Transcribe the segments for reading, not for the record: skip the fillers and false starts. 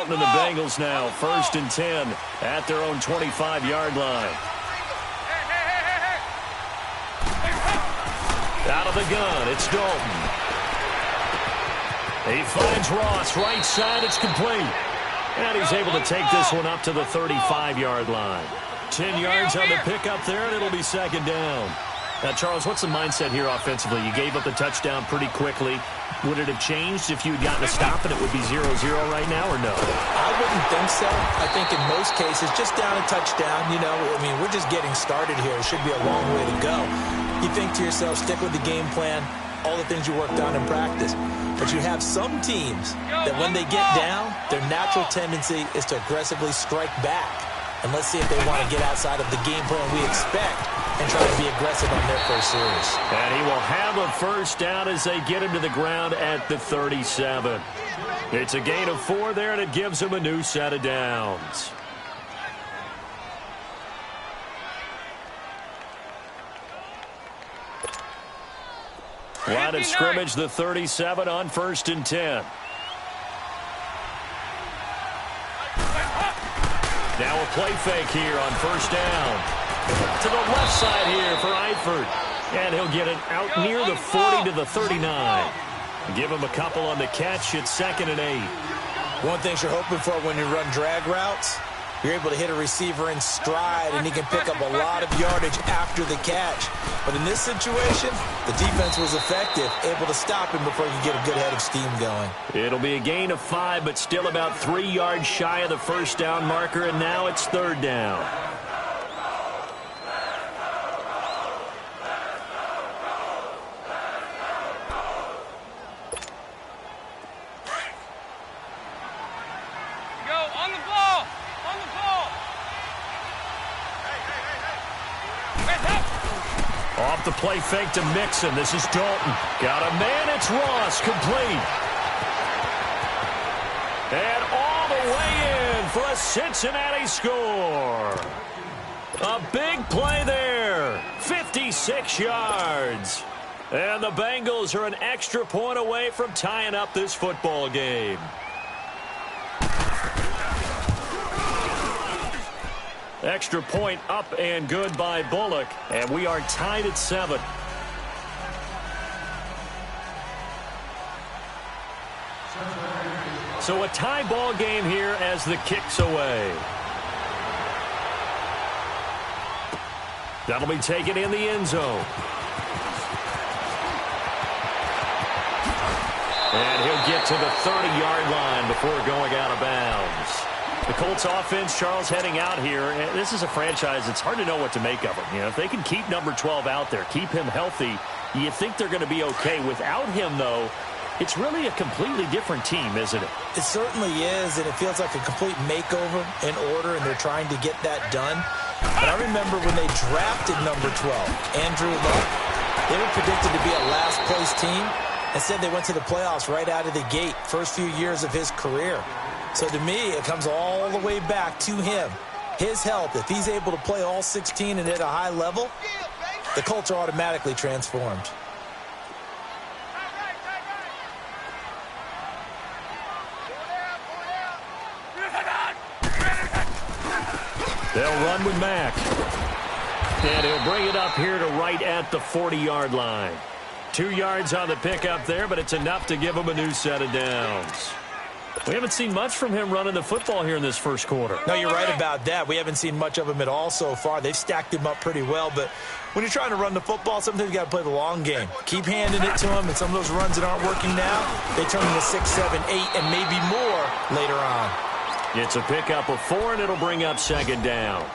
to the Bengals now. 1st and 10 at their own 25-yard line. Out of the gun, it's Dalton. He finds Ross, right side, it's complete. And he's able to take this one up to the 35-yard line. 10 yards on the pickup there, and it'll be 2nd down. Now, Charles, what's the mindset here offensively? You gave up the touchdown pretty quickly. Would it have changed if you had gotten a stop and it would be 0-0 right now, or no? I wouldn't think so. I think in most cases, just down a touchdown, you know, I mean, we're just getting started here. It should be a long way to go. You think to yourself, stick with the game plan, all the things you worked on in practice. But you have some teams that when they get down, their natural tendency is to aggressively strike back. And let's see if they want to get outside of the game plan we expect and try to be aggressive on their first series. And he will have a 1st down as they get him to the ground at the 37. It's a gain of 4 there, and it gives him a new set of downs. Line of scrimmage, the 37 on 1st and 10. Now a play fake here on 1st down. To the left side here for Eifert. And he'll get it out near the 40 to the 39. Give him a couple on the catch. It's 2nd and 8. One thing you're hoping for when you run drag routes, you're able to hit a receiver in stride, and he can pick up a lot of yardage after the catch. But in this situation, the defense was effective, able to stop him before you get a good head of steam going. It'll be a gain of 5, but still about 3 yards shy of the 1st down marker, and now it's 3rd down. Off the play fake to Mixon. This is Dalton. Got a man. It's Ross. Complete. And all the way in for a Cincinnati score. A big play there. 56 yards. And the Bengals are an extra point away from tying up this football game. Extra point up and good by Bullock. And we are tied at 7. So a tie ball game here as the kick's away. That'll be taken in the end zone. And he'll get to the 30-yard line before going out of bounds. The Colts offense, Charles, heading out here. And this is a franchise, it's hard to know what to make of them. You know, if they can keep number 12 out there, keep him healthy, you think they're going to be okay. Without him, though, it's really a completely different team, isn't it? It certainly is, and it feels like a complete makeover in order, and they're trying to get that done. But I remember when they drafted number 12, Andrew Luck, they were predicted to be a last-place team. Instead, they went to the playoffs right out of the gate, first few years of his career. So to me, it comes all the way back to him. His health, if he's able to play all 16 and at a high level, the Colts are automatically transformed. They'll run with Mack. And he'll bring it up here to right at the 40-yard line. 2 yards on the pickup there, but it's enough to give him a new set of downs. We haven't seen much from him running the football here in this first quarter. No, you're right about that. We haven't seen much of him at all so far. They've stacked him up pretty well, but when you're trying to run the football, sometimes you got to play the long game. Keep handing it to him, and some of those runs that aren't working now, they turn into 6, 7, 8, and maybe more later on. It's a pickup of 4, and it'll bring up 2nd down.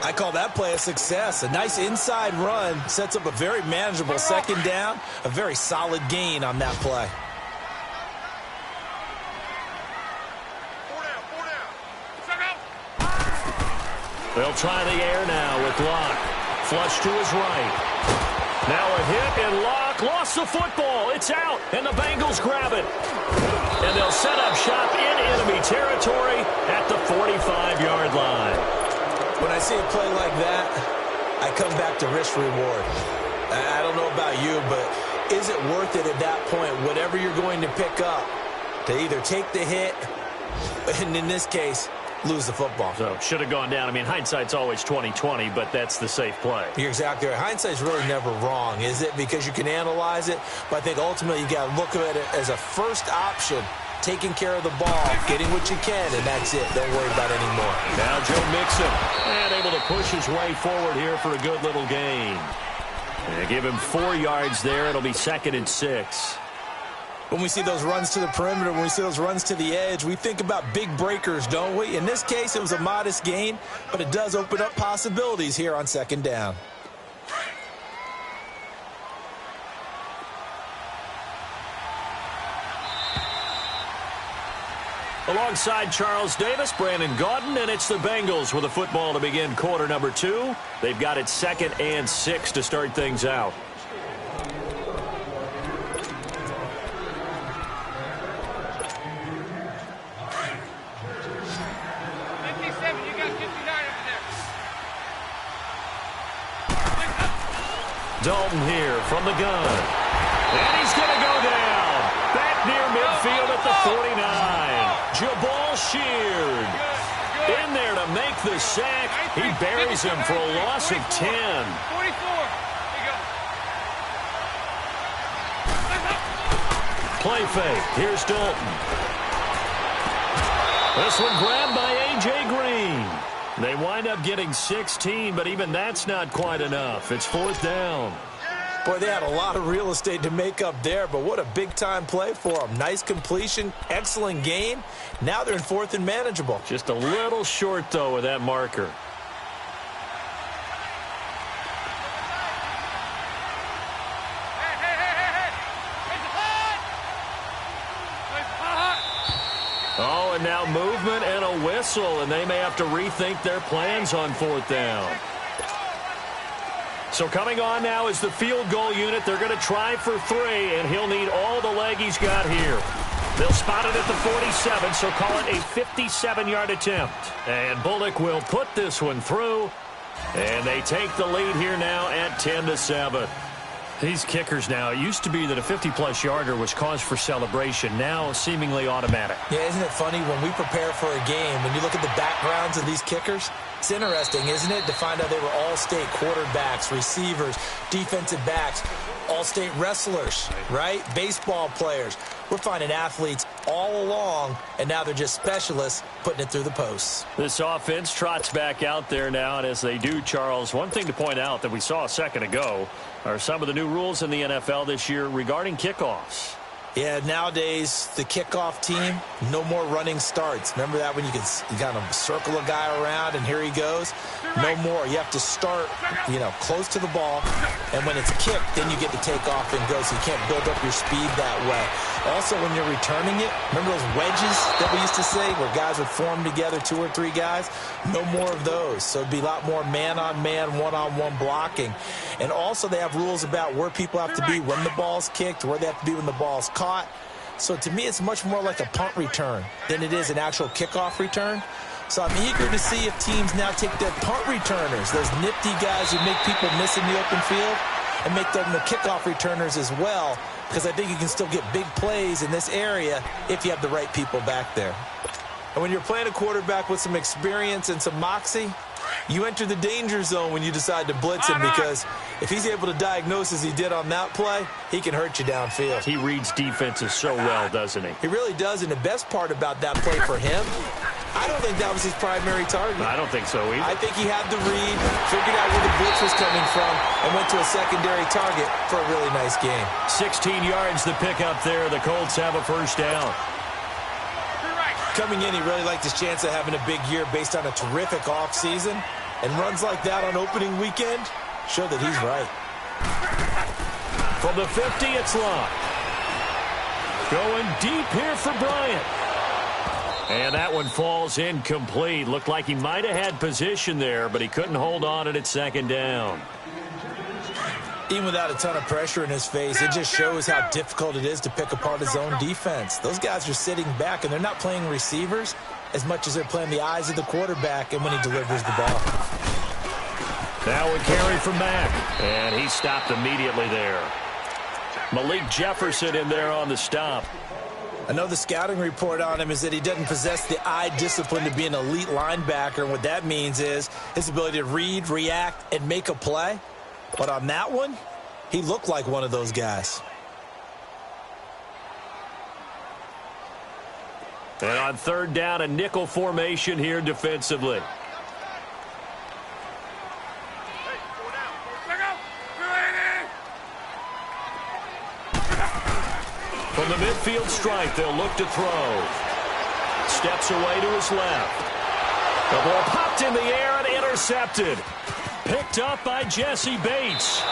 I call that play a success. A nice inside run sets up a very manageable 2nd down, a very solid gain on that play. They'll try the air now with Locke. Flush to his right. Now a hit, and Locke lost the football. It's out, and the Bengals grab it. And they'll set up shop in enemy territory at the 45-yard line. When I see a play like that, I come back to risk-reward. I don't know about you, but is it worth it at that point, whatever you're going to pick up, to either take the hit And in this case, lose the football. So should have gone down. I mean, hindsight's always 20/20, but that's the safe play. You're exactly right. Hindsight's really never wrong, is it? Because you can analyze it, but I think ultimately you got to look at it as a first option, taking care of the ball, getting what you can, and that's it. Don't worry about it anymore. Now Joe Mixon, and able to push his way forward here for a good little gain. And give him 4 yards there. It'll be 2nd and 6. When we see those runs to the perimeter, when we see those runs to the edge, we think about big breakers, don't we? In this case, it was a modest gain, but it does open up possibilities here on 2nd down. Alongside Charles Davis, Brandon Gaudin, and it's the Bengals with a football to begin quarter number 2. They've got it 2nd and 6 to start things out. Dalton here from the gun. And he's going to go down. Back near midfield at the 49. Jabal Sheard in there to make the sack. He buries him for a loss of 10. 44. Play fake. Here's Dalton. This one grabbed by A.J. Green. They wind up getting 16, but even that's not quite enough. It's 4th down. Boy, they had a lot of real estate to make up there, but what a big-time play for them. Nice completion, excellent gain. Now they're in 4th and manageable. Just a little short, though, with that marker. Oh, and now movement and a whistle, and they may have to rethink their plans on 4th down. So coming on now is the field goal unit. They're going to try for 3, and he'll need all the leg he's got here. They'll spot it at the 47, so call it a 57-yard attempt. And Bullock will put this one through, and they take the lead here now at 10-7. These kickers now, it used to be that a 50-plus yarder was cause for celebration. Now seemingly automatic. Yeah, isn't it funny when we prepare for a game, when you look at the backgrounds of these kickers, it's interesting, isn't it, to find out they were all-state quarterbacks, receivers, defensive backs, all-state wrestlers, right? Baseball players. We're finding athletes all along, and now they're just specialists putting it through the posts. This offense trots back out there now, and as they do, Charles, one thing to point out that we saw a second ago are some of the new rules in the NFL this year regarding kickoffs. Yeah, nowadays, the kickoff team, no more running starts. Remember that when you kind of circle a guy around and here he goes? No more. You have to start, close to the ball, and when it's kicked, then you get to take off and go, so you can't build up your speed that way. Also, when you're returning it, remember those wedges that we used to say where guys would form together, 2 or 3 guys? No more of those. So it'd be a lot more man-on-man, one-on-one blocking. And also, they have rules about where people have to be when the ball's kicked, where they have to be when the ball's caught. So to me, it's much more like a punt return than it is an actual kickoff return. So I'm eager to see if teams now take their punt returners, those nifty guys who make people miss in the open field, and make them the kickoff returners as well, because I think you can still get big plays in this area if you have the right people back there. And when you're playing a quarterback with some experience and some moxie, you enter the danger zone when you decide to blitz him, because if he's able to diagnose as he did on that play, he can hurt you downfield. He reads defenses so well, doesn't he? He really does, and the best part about that play for him, I don't think that was his primary target. I don't think so either. I think he had the read, figured out where the blitz was coming from, and went to a secondary target for a really nice game. 16 yards to pick up there. The Colts have a 1st down. Coming in, he really liked his chance of having a big year based on a terrific offseason. And runs like that on opening weekend show that he's right. From the 50, it's Locke. Going deep here for Bryant. And that one falls incomplete. Looked like he might have had position there, but he couldn't hold on it at 2nd down. Even without a ton of pressure in his face, it just shows how difficult it is to pick apart his own defense. Those guys are sitting back, and they're not playing receivers as much as they're playing the eyes of the quarterback and when he delivers the ball. Now a carry from Mack, and he stopped immediately there. Malik Jefferson in there on the stop. I know the scouting report on him is that he doesn't possess the eye discipline to be an elite linebacker, and what that means is his ability to read, react, and make a play. But on that one, he looked like one of those guys. And on third down, a nickel formation here defensively. From the midfield stripe, they'll look to throw. Steps away to his left. The ball popped in the air and intercepted. Picked up by Jesse Bates.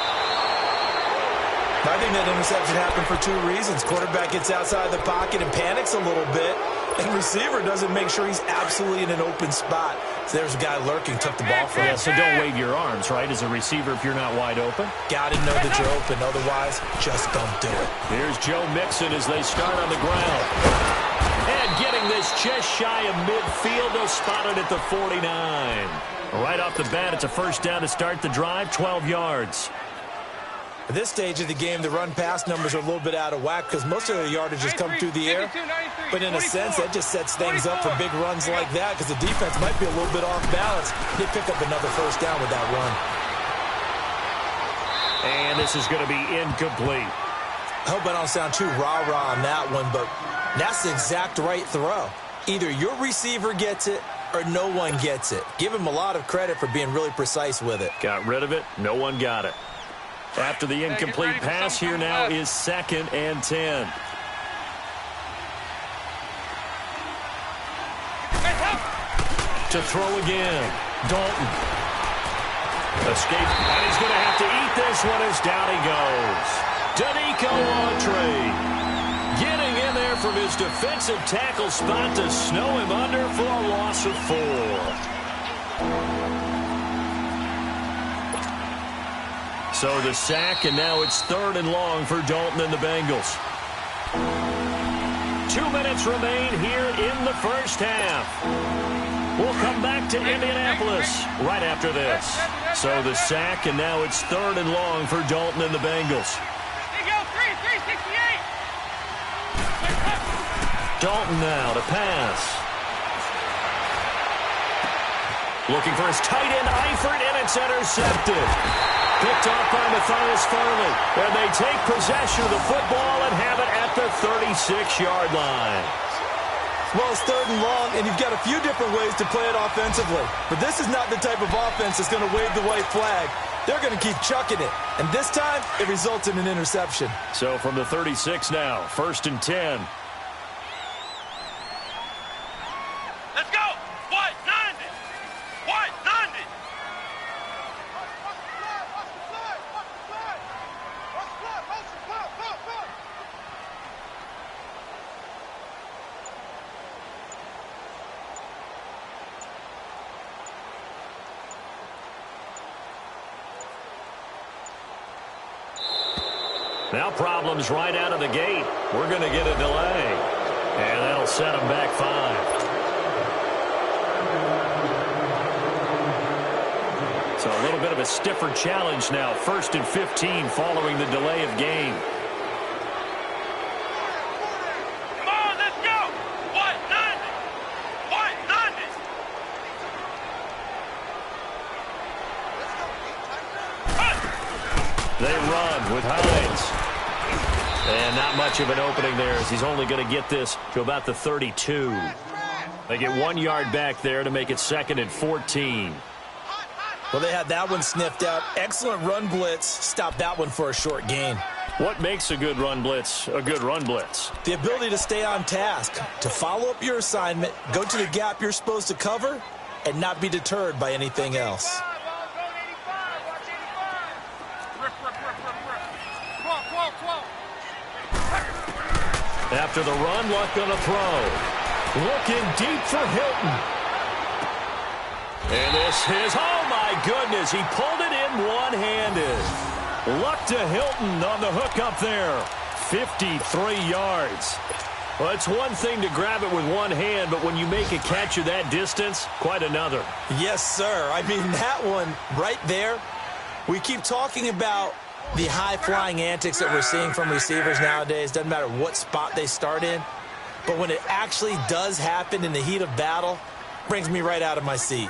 I think that interception happened for two reasons. Quarterback gets outside the pocket and panics a little bit, and receiver doesn't make sure he's absolutely in an open spot. So there's a guy lurking, took the ball from him. Yeah, so don't wave your arms, right, as a receiver if you're not wide open. Got to know that you're open. Otherwise, just don't do it. Here's Joe Mixon as they start on the ground. And getting this just shy of midfield, they'll spot it at the 49. Right off the bat, it's a first down to start the drive, 12 yards. At this stage of the game, the run-pass numbers are a little bit out of whack because most of the yardage has come through the air. But in a sense, that just sets things up for big runs like that because the defense might be a little bit off balance. They pick up another first down with that run. And this is going to be incomplete. I hope I don't sound too rah-rah on that one, but that's the exact right throw. Either your receiver gets it or no one gets it. Give him a lot of credit for being really precise with it. Got rid of it. No one got it. After the incomplete pass, here now is 2nd and 10. To throw again. Dalton. Escape. And he's going to have to eat this one as down he goes. Danico Autry getting in there from his defensive tackle spot to snow him under for a loss of 4. So the sack, and now it's 3rd and long for Dalton and the Bengals. 2 minutes remain here in the first half. We'll come back to Indianapolis right after this. So the sack, and now it's 3rd and long for Dalton and the Bengals. Dalton now to pass. Looking for his tight end, Eifert, and it's intercepted. Picked off by Matthias Farley. And they take possession of the football and have it at the 36-yard line. Well, it's 3rd and long, and you've got a few different ways to play it offensively. But this is not the type of offense that's going to wave the white flag. They're going to keep chucking it. And this time, it results in an interception. So from the 36 now, 1st and 10. Let's go! What? 90! What? 90! Now problems right out of the gate. We're going to get a delay. And that'll set them back 5. So a little bit of a stiffer challenge now. 1st and 15 following the delay of game. Come on, let's go! What? 90! What? 90! They run with Hines. And not much of an opening there as he's only going to get this to about the 32. They get 1 yard back there to make it 2nd and 14. Well, they had that one sniffed out. Excellent run blitz. Stopped that one for a short gain. What makes a good run blitz a good run blitz? The ability to stay on task, to follow up your assignment, go to the gap you're supposed to cover, and not be deterred by anything else. After the run, Luck gonna throw. Looking deep for Hilton. And this is, oh my goodness, he pulled it in one-handed. Luck to Hilton on the hook up there. 53 yards. Well, it's one thing to grab it with one hand, but when you make a catch of that distance, quite another. Yes, sir. I mean, that one right there, we keep talking about the high-flying antics that we're seeing from receivers nowadays. Doesn't matter what spot they start in. but when it actually does happen in the heat of battle, brings me right out of my seat.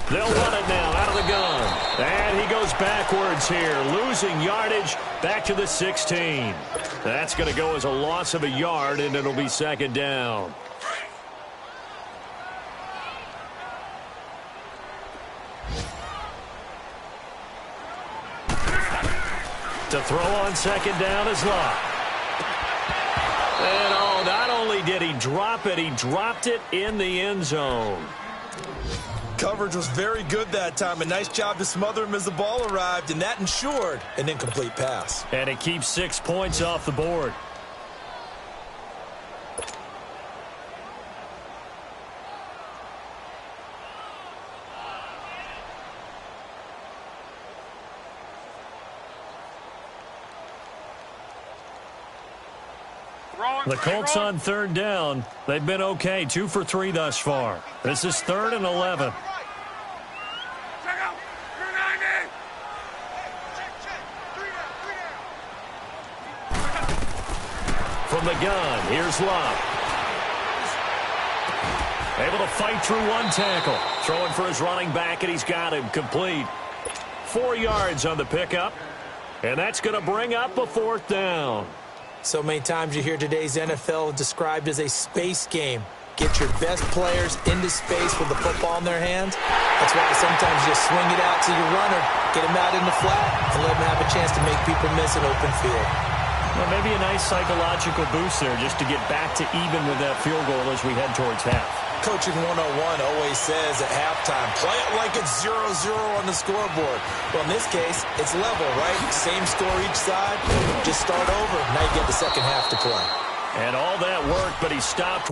They'll run it now out of the gun. And he goes backwards here, losing yardage back to the 16. That's going to go as a loss of a yard, and it'll be second down. To throw on second down is Locke. And oh, not only did he drop it, he dropped it in the end zone. Coverage was very good that time. A nice job to smother him as the ball arrived, and that ensured an incomplete pass. And it keeps 6 points off the board. The Colts on third down. They've been okay, 2 for 3 thus far. This is 3rd and 11. From the gun, here's Locke. Able to fight through one tackle. Throwing for his running back, and he's got him complete. 4 yards on the pickup. And that's going to bring up a 4th down. So many times you hear today's NFL described as a space game. Get your best players into space with the football in their hands. That's why sometimes you just swing it out to your runner, get him out in the flat, and let him have a chance to make people miss an open field. Well, maybe a nice psychological boost there just to get back to even with that field goal as we head towards half. Coaching 101 always says at halftime, play it like it's 0-0 on the scoreboard. Well, in this case, it's level, right? Same score each side. Just start over. Now you get the second half to play. And all that work, but he stopped.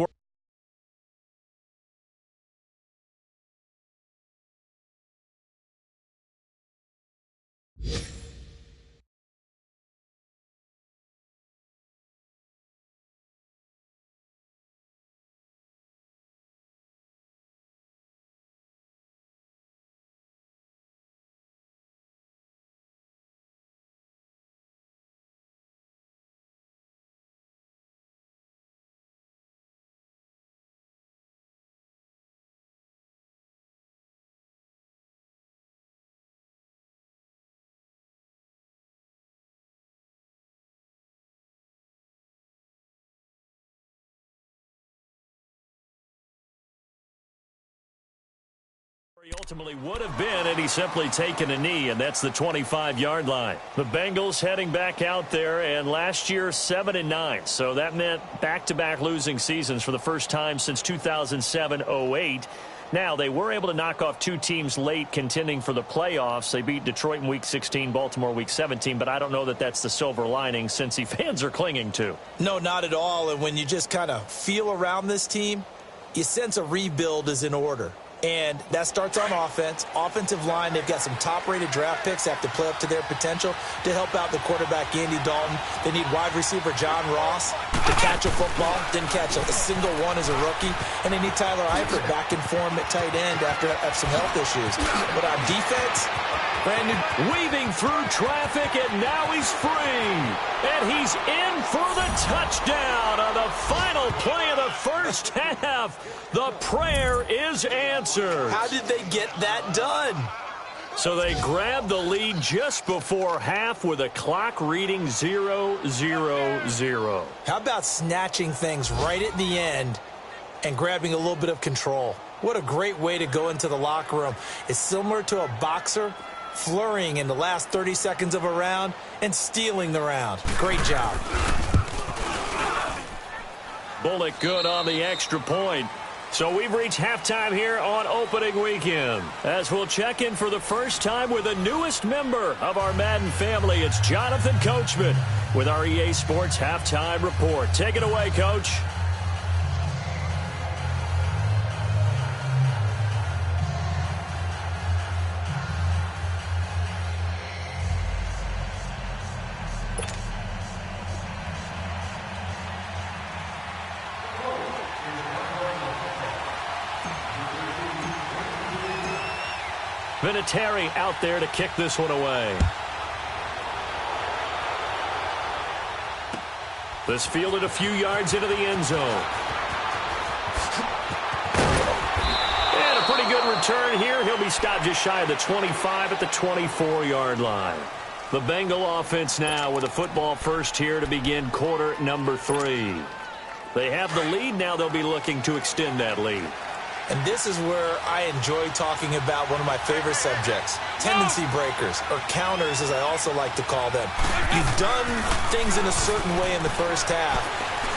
He ultimately would have been, and he's simply taken a knee, and that's the 25-yard line. The Bengals heading back out there, and last year 7-9, so that meant back-to-back losing seasons for the first time since 2007-08. Now, they were able to knock off 2 teams late contending for the playoffs. They beat Detroit in Week 16, Baltimore Week 17, but I don't know that that's the silver lining Cincy fans are clinging to. No, not at all, and when you just kind of feel around this team, you sense a rebuild is in order. And that starts on offense. Offensive line, they've got some top-rated draft picks that have to play up to their potential to help out the quarterback, Andy Dalton. They need wide receiver John Ross to catch a football. Didn't catch a single one as a rookie. And they need Tyler Eifert back in form at tight end after some health issues. But on defense, Brandon, weaving through traffic, and now he's free. And he's in for the touchdown on the final play of the first half. The prayer is answered. How did they get that done? So they grabbed the lead just before half with a clock reading 0-0-0. How about snatching things right at the end and grabbing a little bit of control? What a great way to go into the locker room. It's similar to a boxer flurrying in the last 30 seconds of a round and stealing the round. Great job. Bullock good on the extra point. So we've reached halftime here on opening weekend. As we'll check in for the first time with the newest member of our Madden family, it's Jonathan Coachman with our EA Sports Halftime Report. Take it away, Coach. Vinatieri out there to kick this one away. This fielded a few yards into the end zone. And a pretty good return here. He'll be stopped just shy of the 25 at the 24-yard line. The Bengal offense now with a football first here to begin quarter number 3. They have the lead. Now they'll be looking to extend that lead. And this is where I enjoy talking about one of my favorite subjects, tendency breakers, or counters as I also like to call them. You've done things in a certain way in the first half,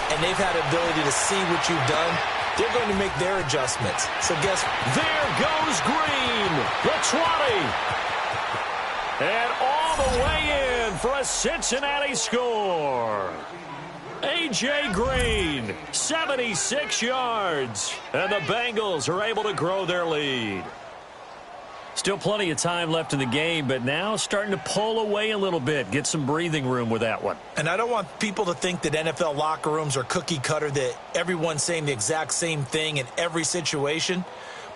and they've had the ability to see what you've done. They're going to make their adjustments. So guess there goes Green, the 20. And all the way in for a Cincinnati score. A.J. Green, 76 yards. And the Bengals are able to grow their lead. Still plenty of time left in the game, but now starting to pull away a little bit. Get some breathing room with that one. And I don't want people to think that NFL locker rooms are cookie cutter, that everyone's saying the exact same thing in every situation.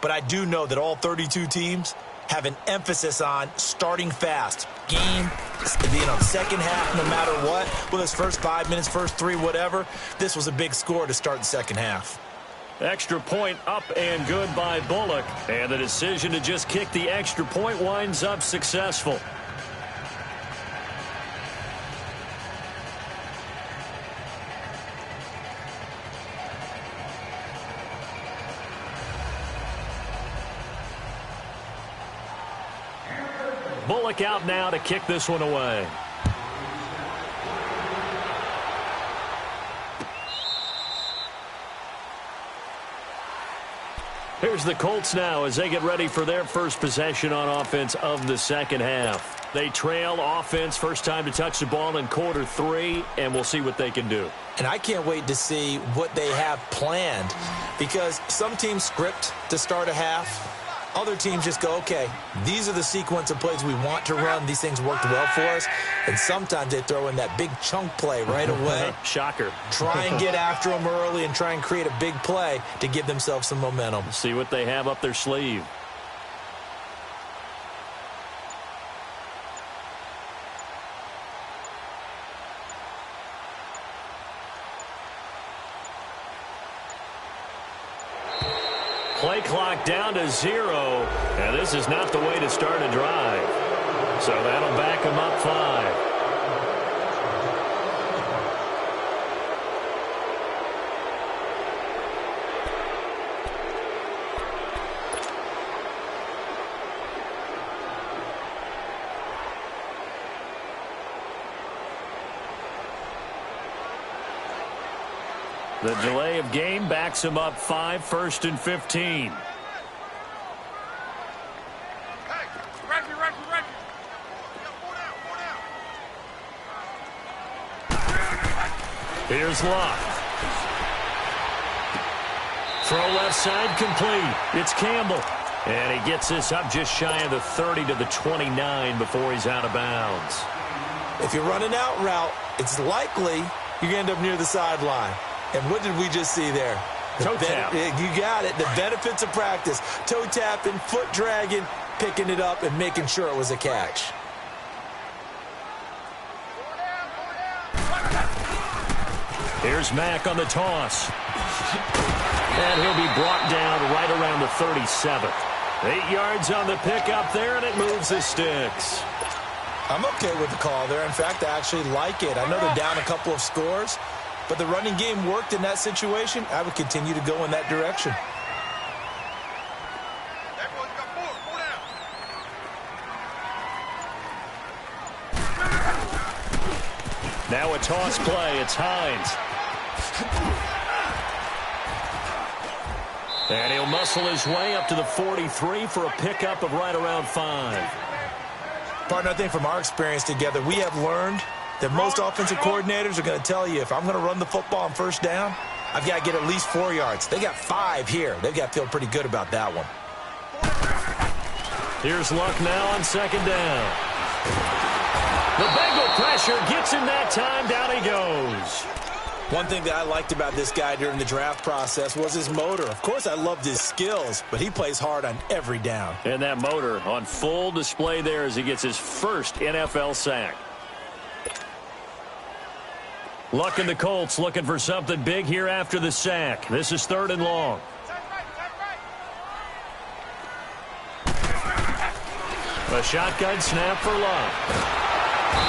But I do know that all 32 teams have an emphasis on starting fast. Game, second half, no matter what. Whether it's first 5 minutes, first 3, whatever. This was a big score to start the second half. Extra point up and good by Bullock. And the decision to just kick the extra point winds up successful. Bullock out now to kick this one away. Here's the Colts now as they get ready for their first possession on offense of the second half. They trail offense, first time to touch the ball in quarter 3, and we'll see what they can do. And I can't wait to see what they have planned, because some teams script to start a half. Other teams just go, okay, these are the sequence of plays we want to run. These things worked well for us. And sometimes they throw in that big chunk play right away. Shocker. Try and get after them early and try and create a big play to give themselves some momentum. See what they have up their sleeve. Play clock down to 0, and this is not the way to start a drive. So that'll back them up 5. The delay of game backs him up 5, 1st and 15. Here's Luck. Throw left side complete. It's Campbell. And he gets this up just shy of the 30 to the 29 before he's out of bounds. If you run an out route, it's likely you're going to end up near the sideline. And what did we just see there? Toe tap. You got it. The benefits of practice. Toe tapping, foot dragging, picking it up, and making sure it was a catch. Here's Mack on the toss. And he'll be brought down right around the 37. 8 yards on the pickup there, and it moves the sticks. I'm okay with the call there. In fact, I actually like it. I know they're down a couple of scores, but the running game worked in that situation. I would continue to go in that direction. Now a toss play. It's Hines. And he'll muscle his way up to the 43 for a pickup of right around 5. Partner, I think from our experience together, we have learned that most offensive coordinators are going to tell you, if I'm going to run the football on first down, I've got to get at least 4 yards. They got 5 here. They've got to feel pretty good about that one. Here's Luck now on second down. The Bengal pressure gets him that time. Down he goes. One thing that I liked about this guy during the draft process was his motor. Of course, I loved his skills, but he plays hard on every down. And that motor on full display there as he gets his first NFL sack. Luck in the Colts looking for something big here after the sack. This is 3rd and long. A shotgun snap for Luck.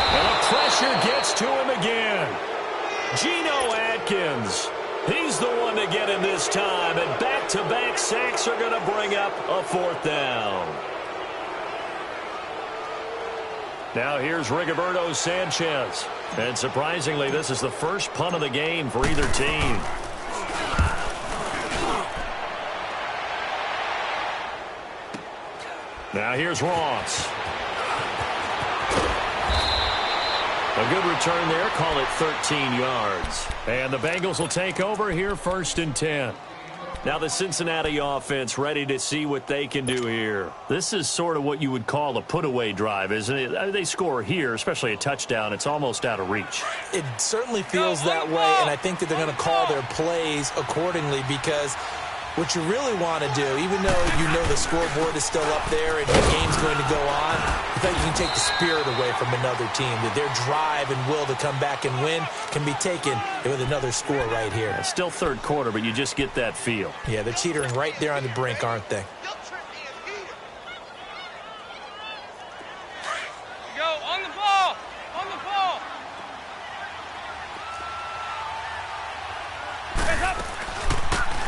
And the pressure gets to him again. Geno Atkins. He's the one to get him this time. And back-to-back sacks are going to bring up a 4th down. Now here's Rigoberto Sanchez. And surprisingly, this is the first punt of the game for either team. Now here's Ross. A good return there. Call it 13 yards. And the Bengals will take over here 1st and 10. Now the Cincinnati offense ready to see what they can do here. This is sort of what you would call a put-away drive, isn't it? They score here, especially a touchdown. It's almost out of reach. It certainly feels that way, and I think that they're going to call their plays accordingly because what you really want to do, even though you know the scoreboard is still up there and the game's going to go on, I think you can take the spirit away from another team. That their drive and will to come back and win can be taken with another score right here. It's still 3rd quarter, but you just get that feel. Yeah, they're teetering right there on the brink, aren't they? Go on the ball. On the ball. Hands up.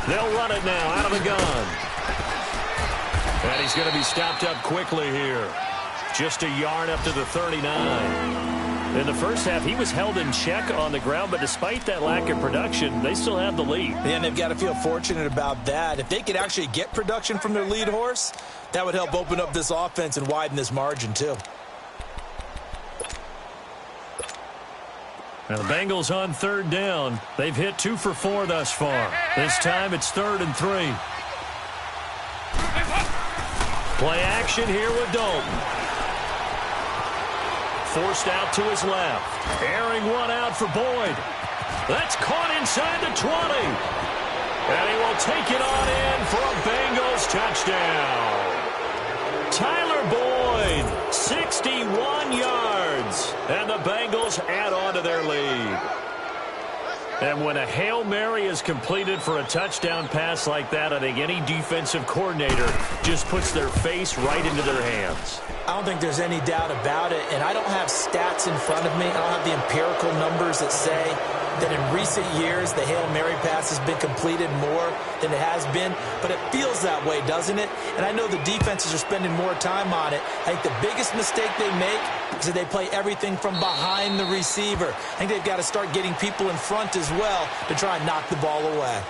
They'll run it now out of the gun. And he's going to be stopped up quickly here. Just a yard up to the 39. In the first half, he was held in check on the ground, but despite that lack of production, they still have the lead. And they've got to feel fortunate about that. If they could actually get production from their lead horse, that would help open up this offense and widen this margin too. Now the Bengals on 3rd down. They've hit 2 for 4 thus far. This time it's 3rd and 3. Play action here with Dalton. Forced out to his left. Airing one out for Boyd. That's caught inside the 20. And he will take it on in for a Bengals touchdown. Tyler Boyd, 61 yards. And the Bengals add on to their lead. And when a Hail Mary is completed for a touchdown pass like that, I think any defensive coordinator just puts their face right into their hands. I don't think there's any doubt about it, and I don't have stats in front of me. I don't have the empirical numbers that say that in recent years the Hail Mary pass has been completed more than it has been, but it feels that way, doesn't it? And I know the defenses are spending more time on it. I think the biggest mistake they make is that they play everything from behind the receiver. I think they've got to start getting people in front as well to try and knock the ball away.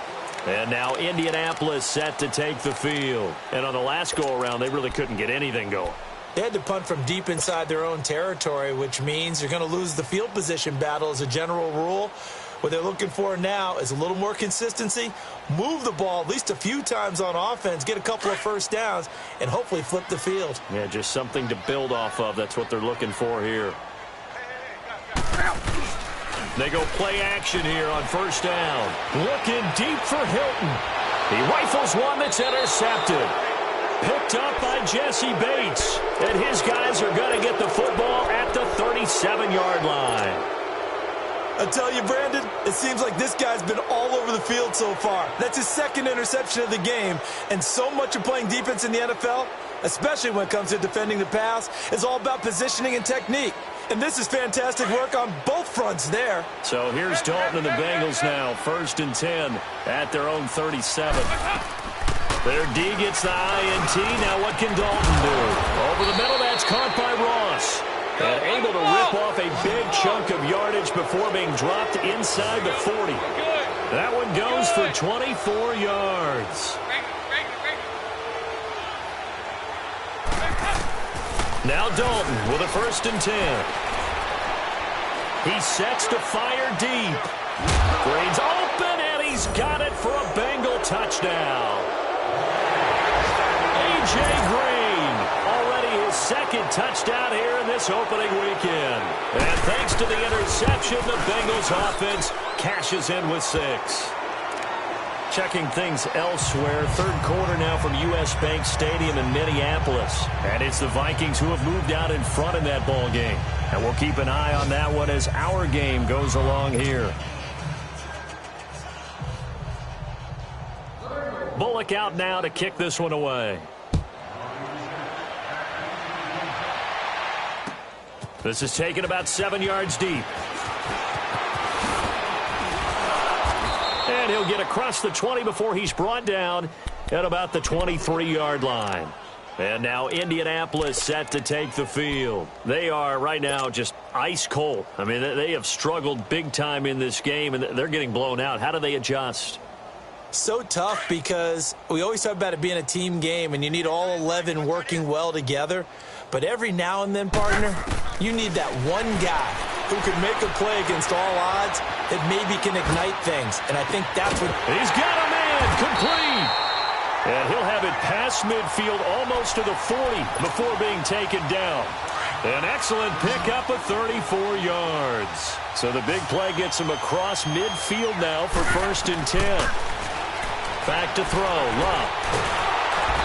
And now Indianapolis set to take the field. And on the last go-around, they really couldn't get anything going. They had to punt from deep inside their own territory, which means you're going to lose the field position battle as a general rule. What they're looking for now is a little more consistency, move the ball at least a few times on offense, get a couple of first downs, and hopefully flip the field. Yeah, just something to build off of. That's what they're looking for here. They go play action here on 1st down. Looking deep for Hilton. He rifles one that's intercepted. Picked up by Jesse Bates. And his guys are going to get the football at the 37-yard line. I tell you, Brandon, it seems like this guy's been all over the field so far. That's his 2nd interception of the game. And so much of playing defense in the NFL, especially when it comes to defending the pass, is all about positioning and technique. And this is fantastic work on both fronts there. So here's Dalton and the Bengals now. 1st and 10 at their own 37. Their D gets the INT. Now what can Dalton do? Over the middle, that's caught by Ross. And able to rip off a big chunk of yardage before being dropped inside the 40. That one goes for 24 yards. Now Dalton with a 1st and 10. He sets to fire deep. Green's open, and he's got it for a Bengal touchdown. A.J. Green, already his 2nd touchdown here in this opening weekend. And thanks to the interception, the Bengals offense cashes in with 6. Checking things elsewhere, 3rd quarter now from U.S. Bank Stadium in Minneapolis. And it's the Vikings who have moved out in front in that ball game. And we'll keep an eye on that one as our game goes along here. Bullock out now to kick this one away. This is taken about 7 yards deep. And he'll get across the 20 before he's brought down at about the 23-yard line. And now Indianapolis set to take the field. They are right now just ice cold. I mean, they have struggled big time in this game, and they're getting blown out. How do they adjust? So tough because we always talk about it being a team game, and you need all 11 working well together. But every now and then, partner, you need that one guy who can make a play against all odds that maybe can ignite things. And I think that's what... He's got a man complete. And he'll have it past midfield almost to the 40 before being taken down. An excellent pickup of 34 yards. So the big play gets him across midfield now for 1st and 10. Back to throw. Luck.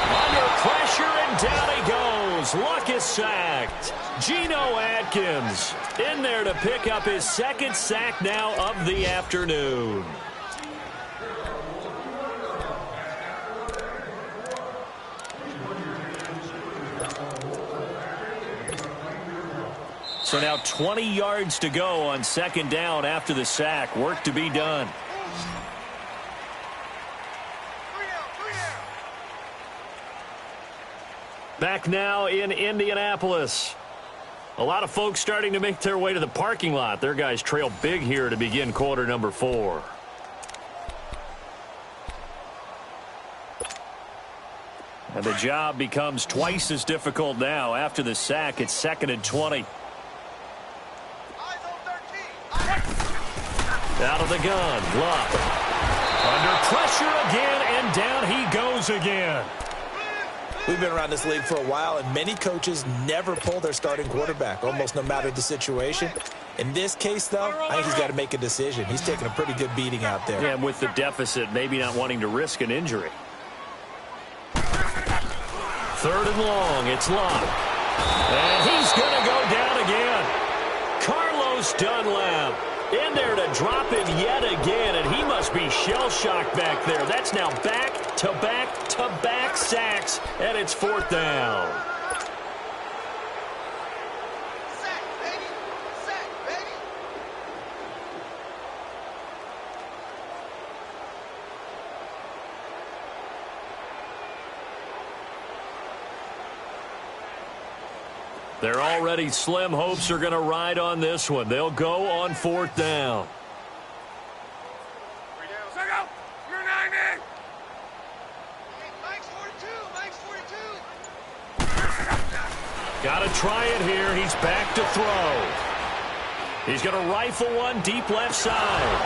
Under pressure, and down he goes. Luck is sacked. Geno Atkins in there to pick up his 2nd sack now of the afternoon. So now 20 yards to go on 2nd down after the sack. Work to be done. Back now in Indianapolis. A lot of folks starting to make their way to the parking lot. Their guys trail big here to begin quarter number 4. And the job becomes twice as difficult now after the sack. It's 2nd and 20. Out of the gun. Luck. Under pressure again, and down he goes again. We've been around this league for a while, and many coaches never pull their starting quarterback, almost no matter the situation. In this case, though, I think he's got to make a decision. He's taking a pretty good beating out there. Yeah, with the deficit, maybe not wanting to risk an injury. 3rd and long, it's Luck. And he's going to go down again. Carlos Dunlap in there to drop him yet again, and he must be shell-shocked back there. That's now back-to-back-to-back sacks, and it's 4th down. Sack, baby. Sack, baby. They're already slim hopes are going to ride on this one. They'll go on 4th down. You're 90. Mike's 42. Mike's 42. Got to try it here. He's back to throw. He's going to rifle one deep left side.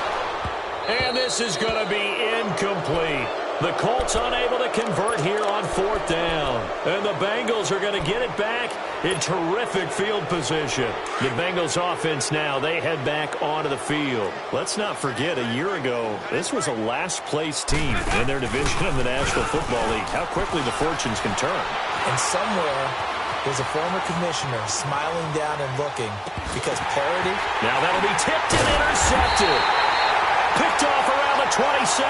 And this is going to be incomplete. The Colts unable to convert here on 4th down. And the Bengals are going to get it back in terrific field position. The Bengals offense now, they head back onto the field. Let's not forget, a year ago, this was a last-place team in their division of the National Football League. How quickly the fortunes can turn. And somewhere, there's a former commissioner smiling down and looking because parity. Now that'll be tipped and intercepted. Picked off around the 27.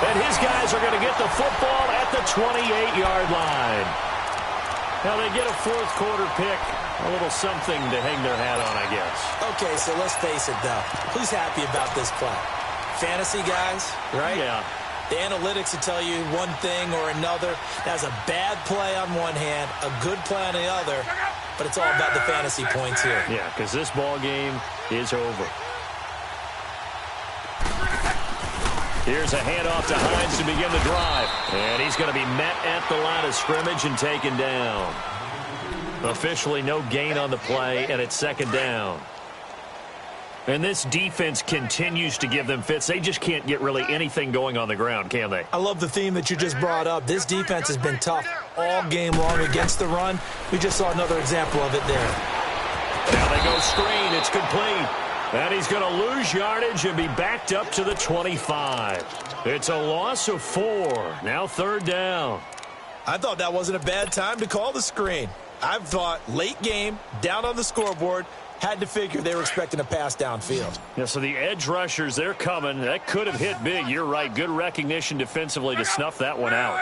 And his guys are going to get the football at the 28-yard line. Now they get a 4th quarter pick. A little something to hang their hat on, I guess. Okay, so let's face it, though. Who's happy about this play? Fantasy guys, right? Yeah. The analytics will tell you one thing or another. That's a bad play on one hand, a good play on the other, but it's all about the fantasy points here. Yeah, because this ball game is over. Here's a handoff to Hines to begin the drive. And he's going to be met at the line of scrimmage and taken down. Officially no gain on the play, and it's 2nd down. And this defense continues to give them fits. They just can't get really anything going on the ground, can they? I love the theme that you just brought up. This defense has been tough all game long against the run. We just saw another example of it there. Now they go screen. It's complete. And he's going to lose yardage and be backed up to the 25. It's a loss of 4. Now 3rd down. I thought that wasn't a bad time to call the screen. I thought late game, down on the scoreboard, Had to figure they were expecting a pass downfield. Yeah, so the edge rushers, they're coming. That could have hit big. You're right. Good recognition defensively to snuff that one out.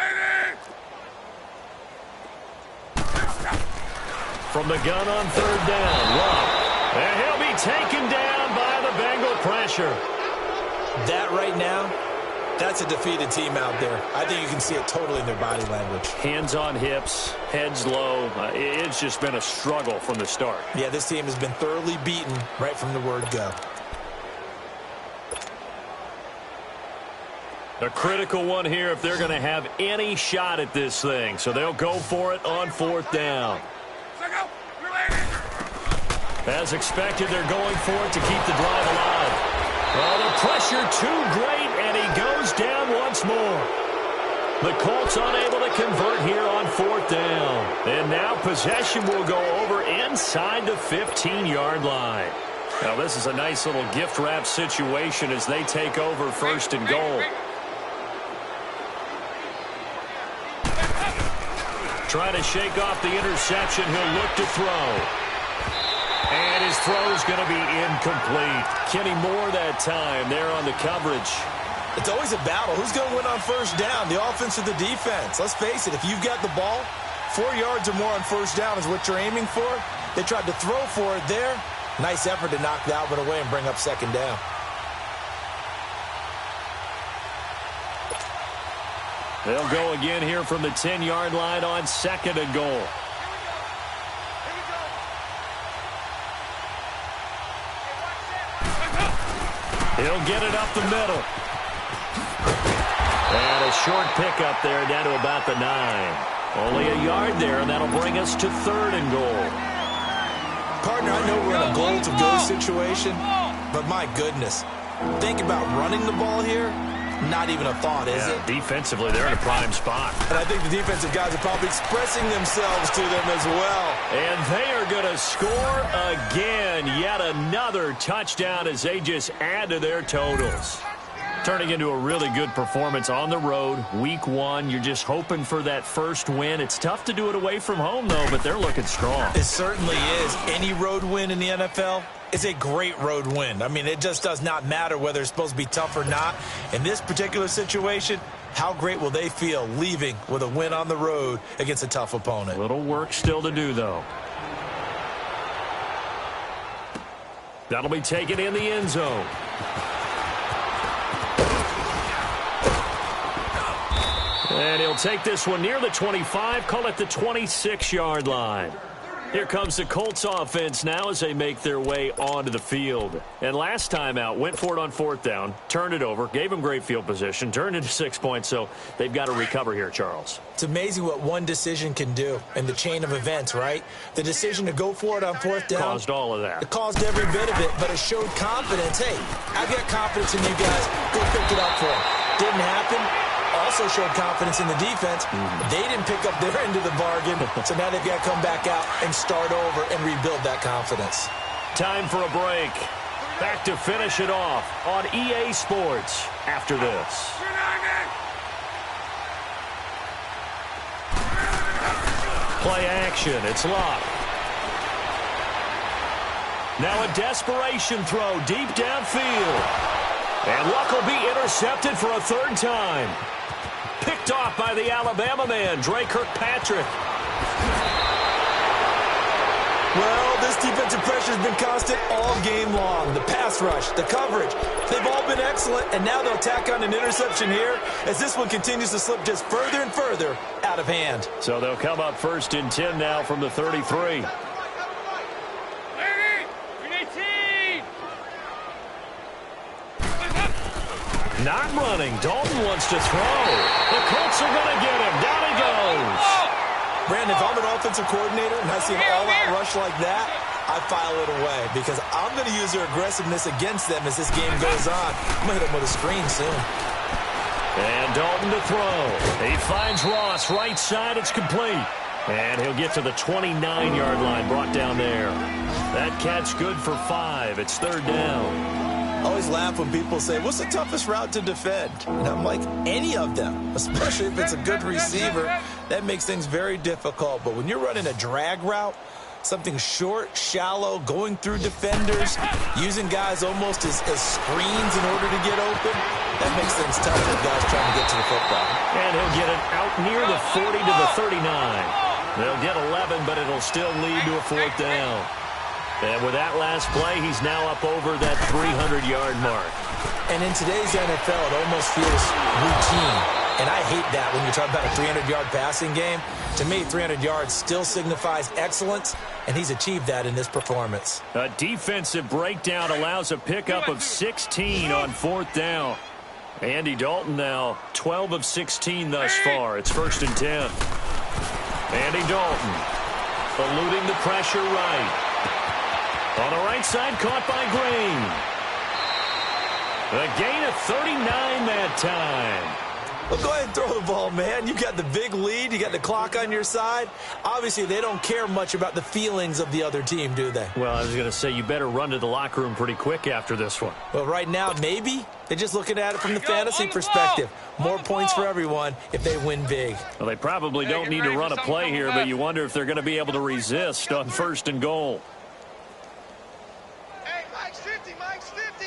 From the gun on third down, Love. And he'll be taken down by the Bengal pressure. That right now, that's a defeated team out there. I think you can see it totally in their body language. Hands on hips, heads low. It's just been a struggle from the start. Yeah, this team has been thoroughly beaten right from the word go. A critical one here if they're going to have any shot at this thing. So they'll go for it on fourth down. As expected, they're going for it to keep the drive alive. Well, the pressure too great, and he goes down once more. The Colts unable to convert here on fourth down. And now possession will go over inside the 15-yard line. Now, this is a nice little gift-wrap situation as they take over first and goal. Trying to shake off the interception. He'll look to throw. And his throw's going to be incomplete. Kenny Moore that time there on the coverage. It's always a battle. Who's going to win on first down, the offense or the defense? Let's face it, if you've got the ball, 4 yards or more on first down is what you're aiming for. They tried to throw for it there. Nice effort to knock that one away and bring up second down. They'll go again here from the 10-yard line on second and goal. He'll get it up the middle. And a short pickup there down to about the 9. Only a yard there, and that'll bring us to third and goal. Partner, I know we're in a goal-to-go situation, but my goodness. Think about running the ball here. Not even a thought, is it? Defensively, they're in a prime spot. And I think the defensive guys are probably expressing themselves to them as well. And they are going to score again. Yet another touchdown as they just add to their totals. Turning into a really good performance on the road. Week 1, you're just hoping for that first win. It's tough to do it away from home, though, but they're looking strong. It certainly is. Any road win in the NFL is a great road win. I mean, it just does not matter whether it's supposed to be tough or not. In this particular situation, how great will they feel leaving with a win on the road against a tough opponent? Little work still to do, though. That'll be taken in the end zone. And he'll take this one near the 25, call it the 26-yard line. Here comes the Colts offense now as they make their way onto the field. And last time out, went for it on fourth down, turned it over, gave them great field position, turned into 6 points, so they've got to recover here, Charles. It's amazing what one decision can do in the chain of events, right? The decision to go for it on fourth down. Caused all of that. It caused every bit of it, but it showed confidence. Hey, I've got confidence in you guys. Go pick it up for them. Didn't happen. Also showed confidence in the defense. They didn't pick up their end of the bargain, so now they've got to come back out and start over and rebuild that confidence. Time for a break. Back to finish it off on EA Sports after this. Play action. It's Locke. Now a desperation throw deep downfield. And Luck will be intercepted for a third time. Picked off by the Alabama man, Dre Kirkpatrick. Well, this defensive pressure has been constant all game long. The pass rush, the coverage, they've all been excellent, and now they'll tack on an interception here as this one continues to slip just further and further out of hand. So they'll come up first and 10 now from the 33. Not running. Dalton wants to throw. The Colts are going to get him. Down he goes. Brandon, if I'm an offensive coordinator and I see an all-out rush like that, I file it away because I'm going to use their aggressiveness against them as this game goes on. I'm going to hit them with a screen soon. And Dalton to throw. He finds Ross right side. It's complete. And he'll get to the 29-yard line, brought down there. That catch good for 5. It's third down. I always laugh when people say, what's the toughest route to defend? And I'm like, any of them, especially if it's a good receiver. That makes things very difficult. But when you're running a drag route, Something short, shallow, going through defenders, using guys almost as screens in order to get open. That makes things tough for guys trying to get to the football. And he'll get it out near the 40 to the 39. They'll get 11, but it'll still lead to a 4th down. And with that last play, he's now up over that 300-yard mark. And in today's NFL, it almost feels routine. And I hate that when you talk about a 300-yard passing game. To me, 300 yards still signifies excellence, and he's achieved that in this performance. A defensive breakdown allows a pickup of 16 on 4th down. Andy Dalton now 12 of 16 thus far. It's 1st and 10. Andy Dalton eluding the pressure right. On the right side, caught by Green. A gain of 39 that time. Well, go ahead and throw the ball, man. You got the big lead. You got the clock on your side. Obviously, they don't care much about the feelings of the other team, do they? Well, I was going to say, you better run to the locker room pretty quick after this one. Well, right now, maybe. They're just looking at it from the fantasy perspective. More points for everyone if they win big. Well, they probably don't need to run a play here, but you wonder if they're going to be able to resist on 1st and goal. Hey, Mike's 50, Mike's 50.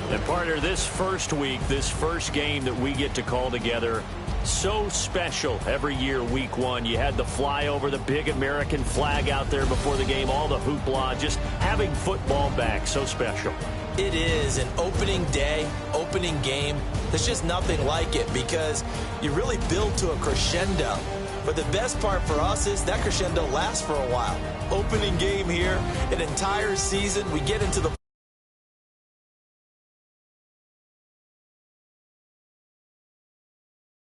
And partner, this first week, this first game that we get to call together, so special every year, week 1. You had the flyover, the big American flag out there before the game, all the hoopla, just having football back, so special. It is an opening day, opening game. There's just nothing like it because you really build to a crescendo. But the best part for us is that crescendo lasts for a while. Opening game here, an entire season. We get into the